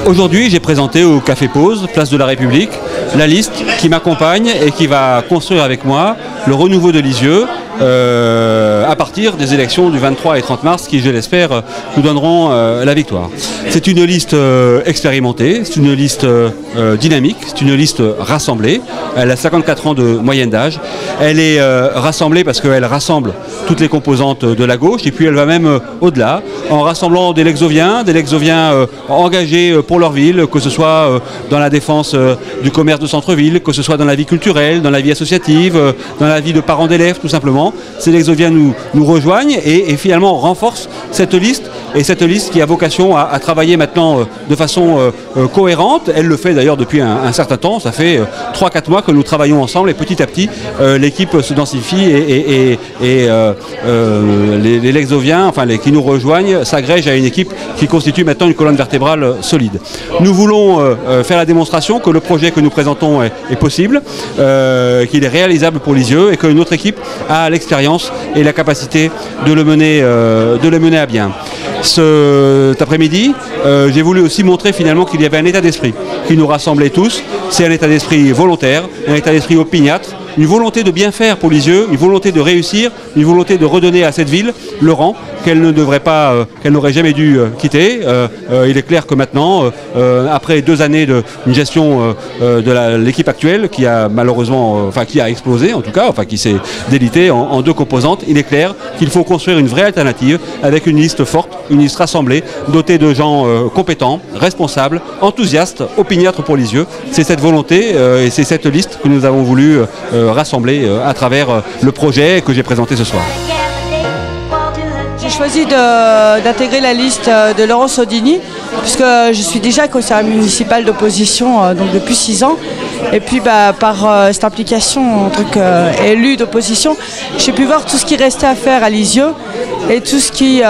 Aujourd'hui, j'ai présenté au Café Pause, place de la République, la liste qui m'accompagne et qui va construire avec moi le renouveau de Lisieux à partir des élections du 23 et 30 mars qui, je l'espère, nous donneront la victoire. C'est une liste expérimentée, c'est une liste dynamique, c'est une liste rassemblée. Elle a 54 ans de moyenne d'âge. Elle est rassemblée parce qu'elle rassemble toutes les composantes de la gauche et puis elle va même au-delà en rassemblant des Lexoviens engagés pour leur ville, que ce soit dans la défense du commerce de centre-ville, que ce soit dans la vie culturelle, dans la vie associative, dans la vie de parents d'élèves tout simplement. Ces Lexoviens nous rejoignent et finalement renforcent cette liste. Et cette liste qui a vocation à travailler maintenant de façon cohérente. Elle le fait d'ailleurs depuis un certain temps. Ça fait 3-4 mois que nous travaillons ensemble et petit à petit l'équipe se densifie et les Lexoviens, enfin qui nous rejoignent, s'agrègent à une équipe qui constitue maintenant une colonne vertébrale solide. Nous voulons faire la démonstration que le projet que nous présentons est possible, qu'il est réalisable pour Lisieux et que notre équipe a l'expérience et la capacité de le mener à bien. Cet après-midi, j'ai voulu aussi montrer finalement qu'il y avait un état d'esprit qui nous rassemblait tous. C'est un état d'esprit volontaire, un état d'esprit opiniâtre, une volonté de bien faire pour Lisieux, une volonté de réussir, une volonté de redonner à cette ville le rang qu'elle ne devrait pas, qu'elle n'aurait jamais dû quitter. Il est clair que maintenant, après 2 années d'une gestion de l'équipe actuelle qui a malheureusement, qui a explosé en tout cas, qui s'est délitée en 2 composantes, il est clair qu'il faut construire une vraie alternative avec une liste forte, une liste rassemblée, dotée de gens compétents, responsables, enthousiastes, opiniâtres pour Lisieux. C'est cette volonté et c'est cette liste que nous avons voulu rassembler à travers le projet que j'ai présenté ce soir. J'ai choisi d'intégrer la liste de Laurent Sodini, puisque je suis déjà conseillère municipale d'opposition donc depuis 6 ans. Et puis par cette implication en tant qu'élu d'opposition, j'ai pu voir tout ce qui restait à faire à Lisieux et tout ce qui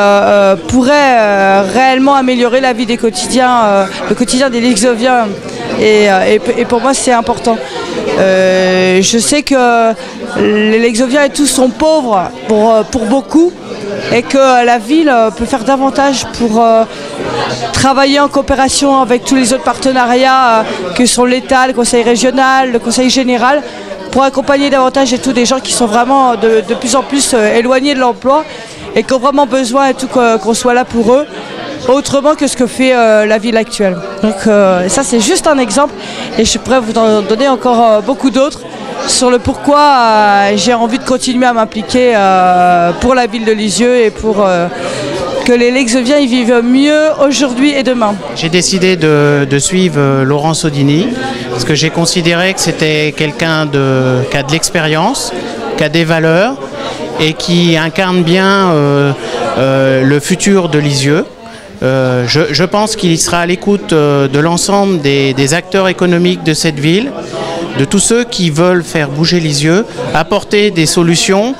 pourrait réellement améliorer la vie des quotidiens, le quotidien des Lexoviens. Et pour moi c'est important. Je sais que les Lexoviens et tous sont pauvres pour beaucoup et que la ville peut faire davantage pour travailler en coopération avec tous les autres partenariats que sont l'État, le Conseil régional, le Conseil général, pour accompagner davantage et tous des gens qui sont vraiment de plus en plus éloignés de l'emploi et qui ont vraiment besoin et tout qu'on soit là pour eux, autrement que ce que fait la ville actuelle. Donc ça c'est juste un exemple et je pourrais vous en donner encore beaucoup d'autres sur le pourquoi j'ai envie de continuer à m'impliquer pour la ville de Lisieux et pour que les Lexoviens y vivent mieux aujourd'hui et demain. J'ai décidé de suivre Laurent Sodini parce que j'ai considéré que c'était quelqu'un qui a de l'expérience, qui a des valeurs et qui incarne bien le futur de Lisieux. Je pense qu'il sera à l'écoute de l'ensemble des acteurs économiques de cette ville, de tous ceux qui veulent faire bouger Lisieux, apporter des solutions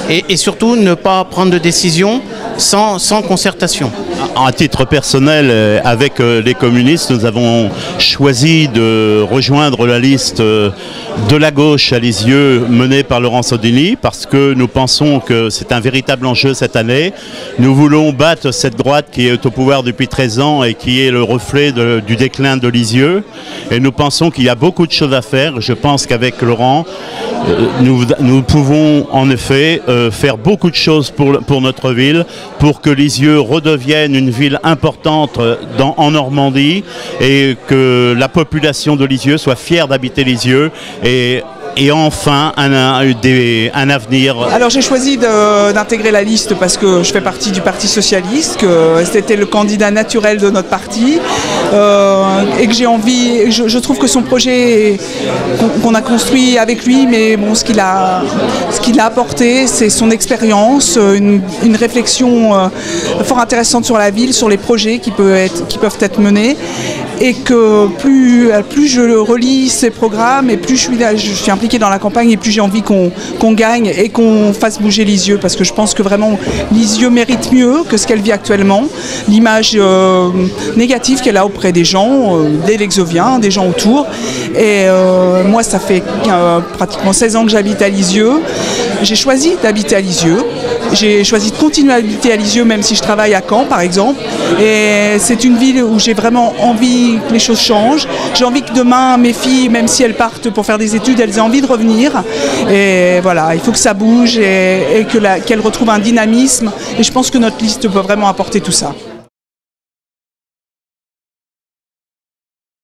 et surtout ne pas prendre de décision sans concertation. À titre personnel, avec les communistes, nous avons choisi de rejoindre la liste de la gauche à Lisieux menée par Laurent Sodini parce que nous pensons que c'est un véritable enjeu cette année. Nous voulons battre cette droite qui est au pouvoir depuis 13 ans et qui est le reflet du déclin de Lisieux. Et nous pensons qu'il y a beaucoup de choses à faire. Je pense qu'avec Laurent, nous pouvons en effet faire beaucoup de choses pour notre ville, pour que Lisieux redevienne une ville importante en Normandie et que la population de Lisieux soit fière d'habiter Lisieux et enfin un avenir. Alors j'ai choisi d'intégrer la liste parce que je fais partie du Parti Socialiste, que c'était le candidat naturel de notre parti et que j'ai envie, je trouve que son projet qu'on a construit avec lui, mais bon, ce qu'il a apporté, c'est son expérience, une réflexion fort intéressante sur la ville, sur les projets qui peuvent être menés. Et que plus je relis ces programmes et plus je suis impliquée dans la campagne et plus j'ai envie qu'on gagne et qu'on fasse bouger Lisieux, parce que je pense que vraiment Lisieux mérite mieux que ce qu'elle vit actuellement, l'image négative qu'elle a auprès des gens, des Lexoviens, des gens autour. Et moi ça fait pratiquement 16 ans que j'habite à Lisieux. J'ai choisi d'habiter à Lisieux. J'ai choisi de continuer à habiter à Lisieux même si je travaille à Caen par exemple. Et c'est une ville où j'ai vraiment envie envie que les choses changent. J'ai envie que demain, mes filles, même si elles partent pour faire des études, elles aient envie de revenir. Et voilà, il faut que ça bouge et qu'elles retrouvent un dynamisme. Et je pense que notre liste peut vraiment apporter tout ça.